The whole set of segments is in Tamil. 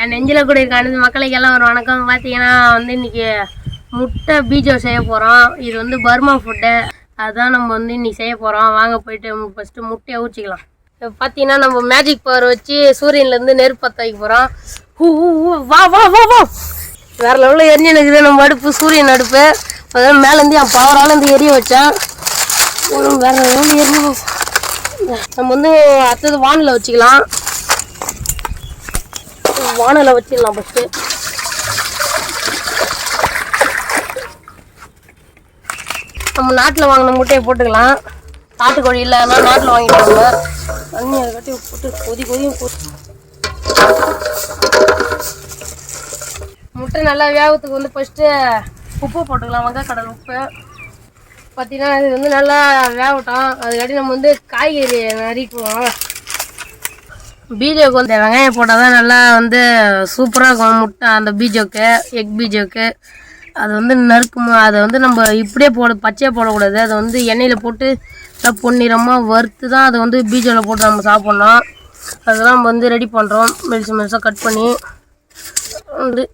என் நெஞ்சில் கூட இருக்கானது மக்களுக்கெல்லாம் ஒரு வணக்கம். பார்த்தீங்கன்னா வந்து இன்றைக்கி முட்டை பீஜோ செய்ய போகிறோம். இது வந்து பர்மா ஃபுட்டு, அதுதான் நம்ம வந்து இன்றைக்கி செய்ய போகிறோம். வாங்க போயிட்டு ஃபஸ்ட்டு முட்டையை ஊற்றிக்கலாம். இப்போ பார்த்தீங்கன்னா நம்ம மேஜிக் பவர் வச்சு சூரியன்லேருந்து நெருப்பு பற்ற வைக்க போகிறோம். வா வா வா வா வேறு லெவலில் எரிஞ்சு நிற்குது நம்ம அடுப்பு, சூரியன் அடுப்பு. அதாவது மேலேருந்து என் பவரால் இருந்து எரிய வச்சேன். வேறு லெவலில் எரிஞ்சு நம்ம வந்து அடுத்தது வானில் வச்சுக்கலாம். வானில் வச்சிடலாம் ஃபஸ்ட்டு. நம்ம நாட்டில் வாங்கின முட்டையை போட்டுக்கலாம். நாட்டுக்கோழி இல்லைன்னா நாட்டில் வாங்கிட்டு தண்ணி அதை கட்டி போட்டு கொதியும் போட்டு முட்டை நல்லா வேகத்துக்கு வந்து ஃபஸ்ட்டு உப்பு போட்டுக்கலாம். வங்காயக்கடல் உப்பு பார்த்தீங்கன்னா இது வந்து நல்லா வேகட்டும். அதுக்காட்டி நம்ம வந்து காய்கறி நறுக்குவோம். பீஜோக்கு வந்து வெங்காயம் போட்டால் தான் நல்லா வந்து சூப்பராக இருக்கும் முட்டை. அந்த பீஜோக்கு எக் பீஜோக்கு அது வந்து நறுக்குமா, அதை வந்து நம்ம இப்படியே பச்சையாக போடக்கூடாது. அதை வந்து எண்ணெயில் போட்டு நல்லா பொன்னிறமாக வறுத்து தான் அதை வந்து பீஜோவில் போட்டு நம்ம சாப்பிட்ணும். அதெல்லாம் நம்ம வந்து ரெடி பண்ணுறோம். மெலிசு மெலிசாக கட் பண்ணி வந்து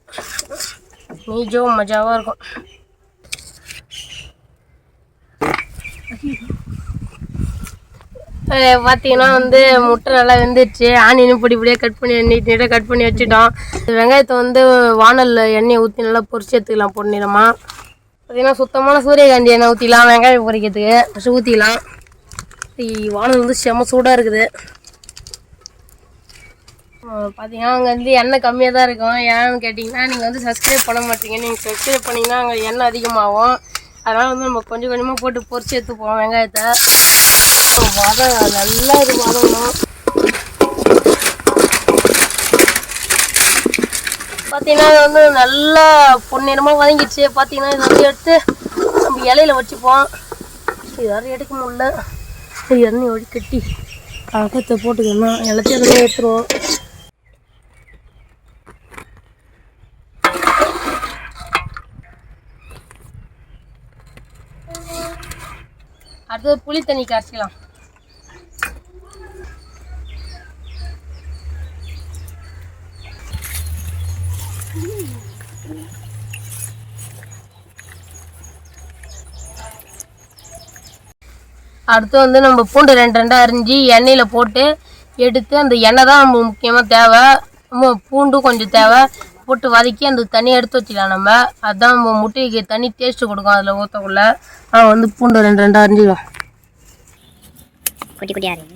மீஜோ மஜாவாக இருக்கும். பார்த்தீங்கன்னா வந்து முட்டை நல்லா வெந்துடுச்சு. ஆனியனும் பொடிப்படியாக கட் பண்ணி நீட்டாக கட் பண்ணி வச்சுட்டோம். வெங்காயத்தை வந்து வானலில் எண்ணெயை ஊற்றி நல்லா பொரிச்சு எடுத்துக்கலாம் பொன்னிறமாக. பார்த்தீங்கன்னா சுத்தமான சூரியகாந்தி எண்ணெய் ஊற்றிக்கலாம். வெங்காயம் பொரிக்கிறதுக்கு ஃபஸ்ட்டு ஊற்றிக்கலாம். வானல் வந்து செம்ம சூடாக இருக்குது. பார்த்தீங்கன்னா அங்கே வந்து எண்ணெய் கம்மியாக தான் இருக்கும். ஏன்னு கேட்டிங்கன்னா நீங்கள் வந்து சப்ஸ்கிரைப் பண்ண மாட்டீங்க. நீங்கள் சப்ஸ்கிரைப் பண்ணிங்கன்னா அங்கே எண்ணெய் அதிகமாகும். அதனால் வந்து நம்ம கொஞ்சம் கொஞ்சமாக போட்டு பொரிச்சு எடுத்துப்போம் வெங்காயத்தை. நல்லா இது வதங்கணும். பார்த்தீங்கன்னா இது வந்து நல்லா பொன்னிறமாக வதங்கிடுச்சு. பார்த்தீங்கன்னா இதை வந்து எடுத்து நம்ம இலையில வச்சுப்போம். இது யாரும் எடுக்க முடியல. இது எண்ணெய் ஒழி கட்டி அகத்தை போட்டுக்கணும். எல்லாத்தையும் எதுவுமே எடுத்துருவோம். அடுத்தது புளி தண்ணி கரைச்சிக்கலாம். அடுத்து வந்து நம்ம பூண்டு ரெண்டாக அரிஞ்சு எண்ணெயில் போட்டு எடுத்து அந்த எண்ணெய் தான் நம்ம முக்கியமாக தேவை. பூண்டும் கொஞ்சம் தேவை போட்டு வதக்கி அந்த தண்ணியை எடுத்து வச்சுக்கலாம். நம்ம அதுதான் நம்ம முட்டைக்கு தண்ணி டேஸ்ட்டு கொடுக்கும். அதில் ஊற்றக்குள்ள வந்து பூண்டு ரெண்டாக அரிஞ்சிக்கலாம். குட்டி குட்டியாக இருக்கு.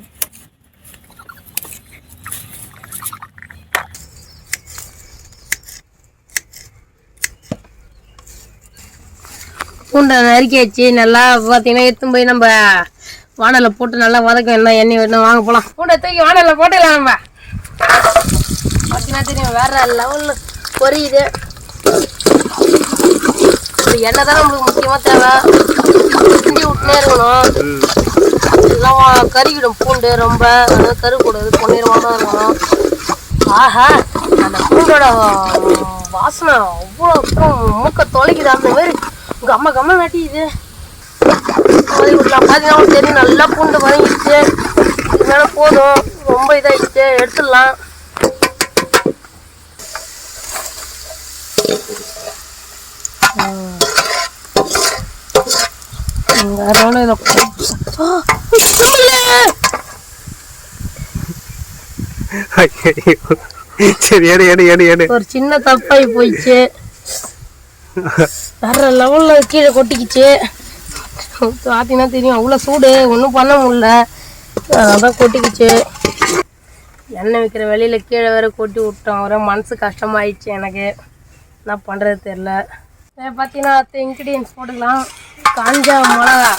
பூண்டை நறுக்கி வச்சு நல்லா பார்த்தீங்கன்னா எடுத்து போய் நம்ம வானலில் போட்டு நல்லா வதக்கம். என்ன எண்ணெய் வேணும் வாங்க போகலாம். பூண்டை தூக்கி வானலில் போட்டுக்கலாம். நம்ம பார்த்தீங்கன்னா தெரியும் வேற லெவலில் பொரியுது. எண்ணெய் தான் நம்மளுக்கு முக்கியமாக தேவை. கிண்டி விட்டுனே இருக்கணும். எல்லாம் கறிக்கிடும் பூண்டு ரொம்ப கருக்கூடாது. பொன்னிறமாக தான் இருக்கணும். ஆஹா அந்த பூண்டோட வாசனை அவ்வளோ மூக்க தொலைக்குது. அந்த மாதிரி கம்ம வெட்டிக்குது. பார்த்தீங்கன்னா தெரியும் நல்லா பூண்டு வதங்கிடுச்சு. இதனால போதும், ரொம்ப இதாகிடுச்சு. எடுத்துடலாம். ஒரு சின்ன தப்பாகி போயிடுச்சு. வேற லெவல்ல கீழே கொட்டிக்கிச்சு. பார்த்தீங்கன்னா தெரியும் அவ்வளோ சூடு, ஒன்றும் பண்ண முடியல. அதான் கொட்டிக்கிச்சு. எண்ணெய் வைக்கிற வெளியில் கீழே வேற கொட்டி விட்டோம். அவரை மனசு கஷ்டமாயிடுச்சு எனக்கு. என்ன பண்ணுறது தெரில. பார்த்தீங்கன்னா இன்க்ரீடியன்ஸ் போட்டுக்கலாம். காஞ்ச மிளகா,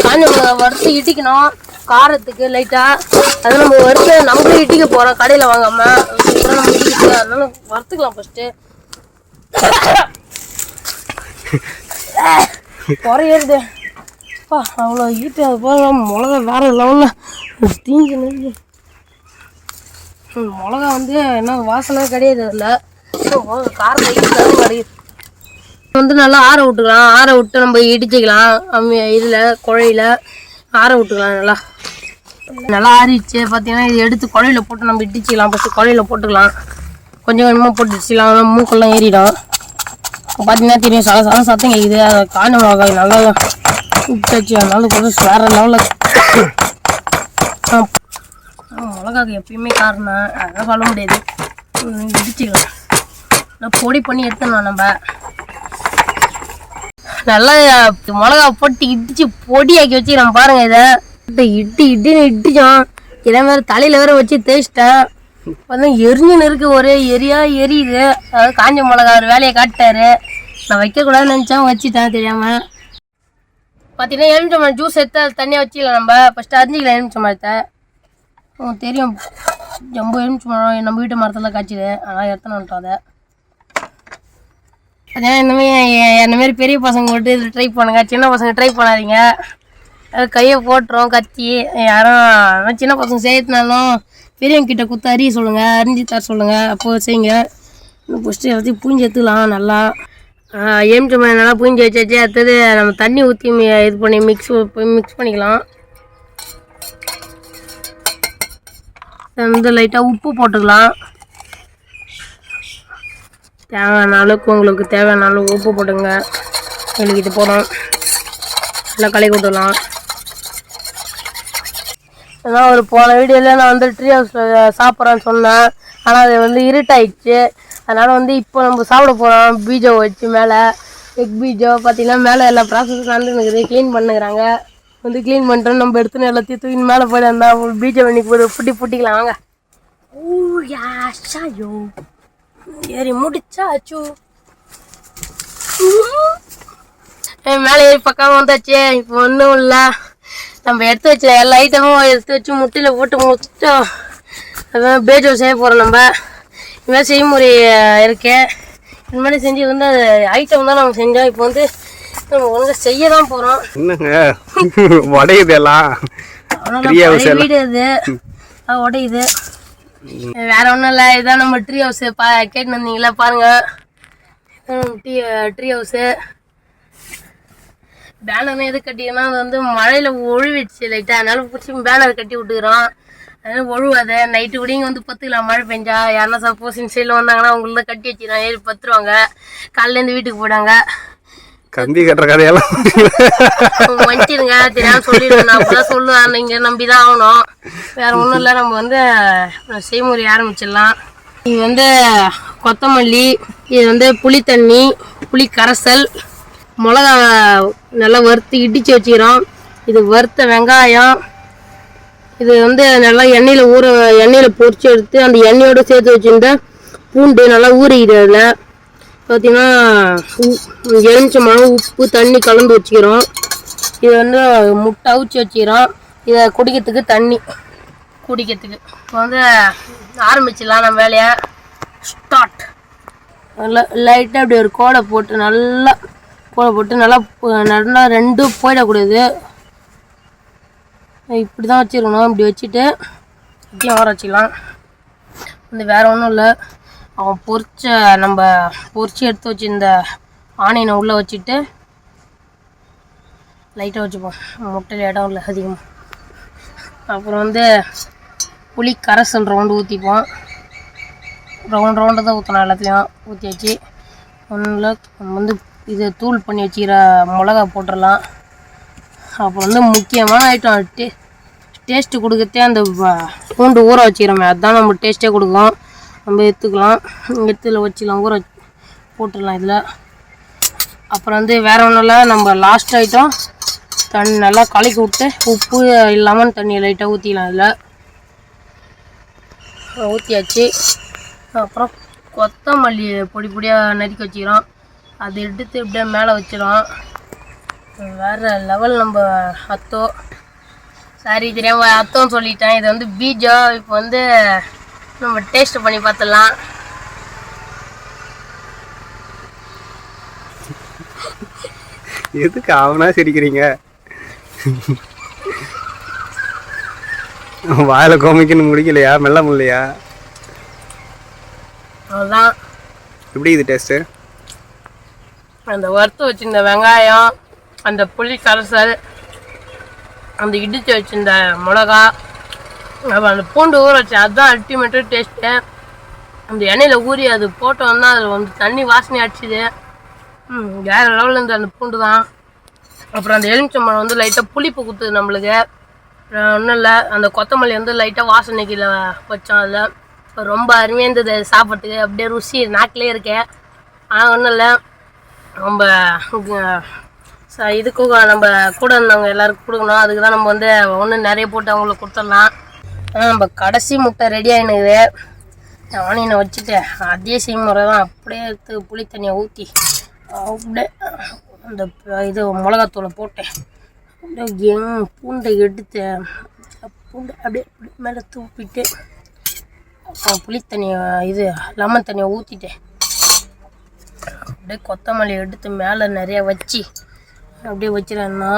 காஞ்ச மிளகா வறுத்து இடிக்கணும் காரத்துக்கு லைட்டாக. அதை நம்ம வறுத்து நம்மளும் இடிக்க போகிறோம் கடையில் வாங்காமல். சூப்பராக நம்ம இடிக்கிட்டு அதனால வறுத்துக்கலாம் ஃபஸ்ட்டு. குறையிறது அவ்வளோ ஈட்டு. அது போல மிளகா வேற லெவலில் தீஞ்சு நின்று. மிளகா வந்து என்ன வாசனை கிடையாது. அதில் காரம் கிடையாது. வந்து நல்லா ஆற விட்டுக்கலாம். ஆற விட்டு நம்ம இடிச்சிக்கலாம். இதில் குழையில ஆற விட்டுக்கலாம். நல்லா நல்லா ஆறிடுச்சு. பார்த்தீங்கன்னா இது எடுத்து குழையில போட்டு நம்ம இடிச்சிக்கலாம். ஃபஸ்ட்டு குழையில போட்டுக்கலாம். கொஞ்சம் கொஞ்சமாக போட்டு இடிச்சிக்கலாம். மூக்கெல்லாம் ஏறிடும். பார்த்தீங்கன்னா தெரியும் சத்தம் கேட்குது. அதை காஞ்ச மிளகாய் நல்லா இடிச்சாச்சு. அதனால கொஞ்சம் வேறு லெவலில் மிளகாக்கு எப்பயுமே காரணம் அதெல்லாம் சொல்ல முடியாது. இடிச்சிக்கலாம். நல்லா பொடி பண்ணி எடுத்துடணும். நம்ம நல்லா மிளகா போட்டு இடிச்சு பொடியாக்கி வச்சுக்கிறோம். பாருங்க இதை இட்டுன்னு இடிச்சோம். இதே மாதிரி தலையில வேற வச்சு தேய்ச்சிட்டேன். வந்து எரிஞ்சுன்னு இருக்கு. ஒரே எரியுது. அதாவது காஞ்ச மிளகா ஒரு வேலையை காட்டாரு. நான் வைக்கக்கூடாதுன்னு நினச்சேன், வச்சுட்டேன் தெரியாம. பார்த்தீங்கன்னா எலுமிச்சம்பழம் ஜூஸ் எடுத்து அது தனியாக வச்சுக்கலாம். நம்ம ஃபஸ்ட்டு அரிஞ்சிக்கலாம் எலுமிச்சம்பழத்தை. தெரியும் ரொம்ப எலுமிச்சம்பழம் நம்ம வீட்டு மரத்தில் காய்ச்சிது. அதனால் எடுத்துன்னு வந்துட்டோம். அதை அதான் இந்தமாரி பெரிய பசங்க மட்டும் இது ட்ரை பண்ணுங்க. சின்ன பசங்க ட்ரை பண்ணாதீங்க. கையை போட்டுரும் கத்தி. யாரும் சின்ன பசங்க செய்யறதுனாலும் பெரியவங்க கிட்ட குத்து அறிய சொல்லுங்கள், அரிஞ்சு தர சொல்லுங்கள். அப்போது செய்யுங்க. ஃபஸ்ட்டு எல்லாத்தையும் பூஞ்சி எடுத்துக்கலாம். நல்லா எலுமிச்சம்பழம் நல்லா பூஞ்சி வச்சாச்சு. அடுத்தது நம்ம தண்ணி ஊற்றி இது பண்ணி மிக்ஸ் பண்ணிக்கலாம். வந்து லைட்டாக உப்பு போட்டுக்கலாம். தேவையான அளவுக்கு உங்களுக்கு தேவையான அளவுக்கு உப்பு போட்டுங்க. எங்களுக்கு இது போதும். நல்லா கலக்கி விட்டுலாம். ஏன்னா ஒரு போன வீடியோவில் நான் வந்து ட்ரீ ஹவுஸில் சாப்பிட்றேன்னு சொன்னேன். ஆனால் அது வந்து இருட்டாயிடுச்சு. அதனால் வந்து இப்போ நம்ம சாப்பிட போகிறோம். பீஜோ வச்சு மேலே எக் பீஜோ பார்த்தீங்கன்னா மேலே எல்லா ப்ராசஸும் நடந்துருக்குது. க்ளீன் பண்ணுறாங்க. வந்து க்ளீன் பண்ணிட்டோம். நம்ம எடுத்துன்னு எல்லாத்தையும் தூக்கி மேலே போய்ட்டு இருந்தால் பீஜோ இன்னைக்கு ஒரு புட்டிக்கலாம். வாங்க. ஓ யாஷாயோ ஏறி முடிச்சாச்சு. மேலே ஏறி பக்கம் வந்தாச்சு. இப்போ ஒன்றும் இல்லை. நம்ம எடுத்து வச்ச எல்லா ஐட்டமும் எடுத்து வச்சு முட்டையில் போட்டு முடிச்சிட்டோம். அதான் பேஜோ செய்ய போகிறோம். நம்ம இதுமாதிரி செய்முறை இருக்கு. இந்த மாதிரி செஞ்சு வந்து ஐட்டம் தான் நம்ம செஞ்சோம். இப்போ வந்து நம்ம ஒழுங்காக செய்ய தான் போகிறோம். உடையுது எல்லாம். வீடு இது உடையுது. வேற ஒன்றும் இல்லை. இதுதான் நம்ம ட்ரீ ஹவுஸு. கேட்டு வந்தீங்களா பாருங்க. ட்ரீ ஹவுஸு பேனர் எது கட்டிங்கன்னா அது வந்து மழையில் ஒழுவிடுச்சு லைட்டாக. அதனால பிடிச்சி பேனர் கட்டி விட்டுக்கிறோம். அதனால ஒழுவாத நைட்டு கூட இங்கே வந்து பத்துக்கலாம். மழை பெஞ்சா யாருன்னா சப்போஸ் இந்த சைடில் வந்தாங்கன்னா அவங்கள கட்டி வச்சுக்கிறோம். ஏறி பத்துருவாங்க. காலையிலேருந்து வீட்டுக்கு போயிடாங்க. கம்பி கட்டுற கதையெல்லாம் மன்னிச்சிடுங்க. தெரியாம சொல்லிடுவேன். நான் அப்பதான் சொல்லுவேன். நீங்கள் நம்பி தான் ஆகணும். வேற ஒன்றும் இல்லை. நம்ம வந்து செய்முறை ஆரம்பிச்சிடலாம். இது வந்து கொத்தமல்லி, இது வந்து புளி தண்ணி, புளி கரைசல், மிளகா நல்லா வறுத்து இடித்து வச்சுக்கிறோம். இது வறுத்த வெங்காயம். இது வந்து நல்லா எண்ணெயில் பொரிச்சு எடுத்து அந்த எண்ணெயோடு சேர்த்து வச்சுருந்த பூண்டு நல்லா ஊறிக்குது. அதில் பார்த்தீங்கன்னா எலுமிச்சம்பழம் உப்பு தண்ணி கலந்து வச்சுக்கிறோம். இதை வந்து முட்டை அவிச்சு வச்சுக்கிறோம். இதை குடிக்கிறதுக்கு தண்ணி குடிக்கிறதுக்கு. இப்போ வந்து ஆரம்பிச்சிடலாம் நம்ம வேலையை. ஸ்டார்ட். நல்லா லைட்டாக அப்படி ஒரு கோடை போட்டு நல்லா ரெண்டும் போயிடக்கூடாது. இப்படி தான் வச்சுருக்கணும். இப்படி வச்சுட்டு இப்படியும் வர வச்சுக்கலாம். வந்து வேறு ஒன்றும் இல்லை. அவன் நம்ம பொரிச்சு எடுத்து வச்சு இந்த ஆனியனை உள்ளே வச்சுட்டு லைட்டாக வச்சுப்போம். முட்டையில் இடம் இல்லை அதிகமாக. அப்புறம் வந்து புளி கரைசல் ரவுண்டு ஊற்றிப்போம். ரவுண்டு தான் ஊற்றணும். எல்லாத்துலேயும் ஊற்றி வச்சு ஒன்றில் நம்ம வந்து இதை தூள் பண்ணி வச்சுக்கிற மிளகா போட்டுடலாம். அப்புறம் வந்து முக்கியமான ஐட்டம் டேஸ்ட்டு கொடுக்கறதே அந்த பூண்டு ஊற வச்சுக்கிறோமே, அதுதான் நம்ம டேஸ்ட்டே கொடுக்கும். நம்ம எடுத்துக்கலாம். எடுத்துல வச்சுக்கலாம். போட்டுடலாம் இதில். அப்புறம் வந்து வேறு ஒன்றும் இல்லை. நம்ம லாஸ்ட் ஐட்டம் தண்ணி நல்லா கலக்கி விட்டு உப்பு இல்லாமல் தண்ணியை லைட்டாக ஊற்றிக்கலாம். இதில் ஊற்றியாச்சு. அப்புறம் கொத்தமல்லி பொடி பொடியாக நறுக்கி வச்சுக்கிறோம். அதை எடுத்து இப்படியே மேலே வச்சிடும். வேறு லெவல் நம்ம அத்தோ. சாரி தெரியாமல் அத்தோன்னு சொல்லிட்டேன். இது வந்து பீஜோ. இப்போ வந்து நம்ம டேஸ்ட் பண்ணி பார்த்துடலாம். எதுக்கு அவனா சிரிக்கிறீங்க? வாயில கோமிக்கன்னு முடிக்கலையா? மெல்ல முடியலையா? அதுதான். எப்படி இது டேஸ்ட்டு? அந்த வறுத்து வச்சிருந்த வெங்காயம், அந்த புளி கரைசல், அந்த இடித்து வச்சிருந்த மிளகா, அப்போ அந்த பூண்டு ஊற வச்சு அதுதான் அல்டிமேட்டு டேஸ்ட்டு. அந்த எண்ணெயில் ஊறி அது போட்டோன்னா அதில் வந்து தண்ணி வாசனை அடிச்சுது. வேறு லெவலில் இருந்து அந்த பூண்டு தான். அப்புறம் அந்த எலுமிச்சம்பழம் வந்து லைட்டாக புளிப்பு குத்துது நம்மளுக்கு. ஒன்றும் இல்லை, அந்த கொத்தமல்லி வந்து லைட்டாக வாசனைக்கில் வச்சோம். அதில் ரொம்ப அருமையாக இருந்தது சாப்பிட்றதுக்கு. அப்படியே ருசி நாக்கிலே இருக்கேன். ஆனால் ஒன்றும் இல்லை, நம்ம இதுக்கும் நம்ம கூட இருந்தவங்க எல்லாருக்கும் கொடுக்கணும். அதுக்கு தான் நம்ம வந்து ஒன்று நிறைய போட்டு அவங்களுக்கு கொடுத்துடலாம். ஆனால் நம்ம கடைசி முட்டை ரெடி ஆகினுக்குது. ஆனியனை வச்சுட்டு அதே செய்முறை தான். அப்படியே எடுத்து புளி தண்ணியை ஊற்றி அப்படியே அந்த இது மிளகாத்தூளை போட்டேன். அப்படியே பூண்டை எடுத்து பூண்டை அப்படியே மேலே தூப்பிட்டு புளி தண்ணியை லெமன் தண்ணியை ஊற்றிட்டேன். அப்படியே கொத்தமல்லி எடுத்து மேலே நிறைய வச்சு அப்படியே வச்சிடன்னா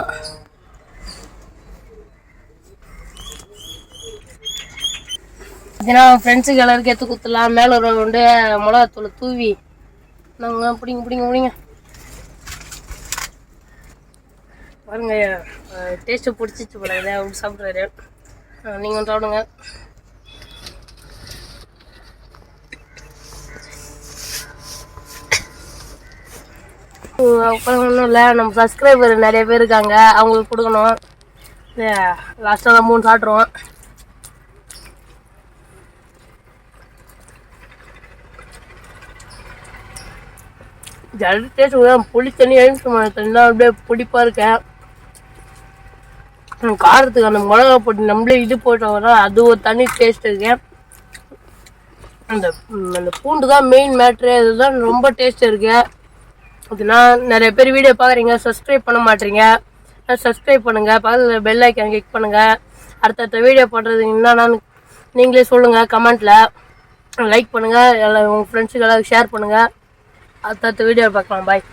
பார்த்தீங்கன்னா ஃப்ரெண்ட்ஸுக்கு எல்லாருக்கும் எடுத்து கொடுத்துடலாம். மேலே ஒரு ரெண்டு மிளகாத்தூளை தூவி நாங்கள் பிடிங்க பாருங்க. டேஸ்ட்டு பிடிச்சிச்சு போல இதை அப்படி சாப்பிட்றாரு. நீங்கள் சாப்பிடுங்க. அப்புறம் ஒன்றும் இல்லை, நம்ம சப்ஸ்கிரைபர் நிறைய பேர் இருக்காங்க, அவங்களுக்கு கொடுக்கணும். லாஸ்ட்டாக தான் 3 சாப்பிட்ருவோம். ஜல்லி டேஸ்ட் புளி தண்ணி எழுந்து தண்ணி தான் அப்படியே பிடிப்பாக இருக்கேன். காரத்துக்கு அந்த மிளகா போட்டு நம்மளே இது போட்டோம்னா அது ஒரு தனி டேஸ்ட் இருக்கு. அந்த பூண்டு தான் மெயின் மேட்ரு. அதுதான் ரொம்ப டேஸ்ட் இருக்கு. அப்படின்னா நிறைய பேர் வீடியோ பார்க்குறீங்க, சப்ஸ்கிரைப் பண்ண மாட்டீங்க. சப்ஸ்கிரைப் பண்ணுங்கள், பக்கத்தில் பெல் ஐக்கான் கிளிக் பண்ணுங்கள். அடுத்தடுத்த வீடியோ பண்ணுறது என்னன்னு நீங்களே சொல்லுங்கள் கமெண்ட்டில். லைக் பண்ணுங்கள், உங்கள் ஃப்ரெண்ட்ஸுக்கு எல்லாம் ஷேர் பண்ணுங்கள். அடுத்தடுத்த வீடியோ பார்க்கலாம். பாய்.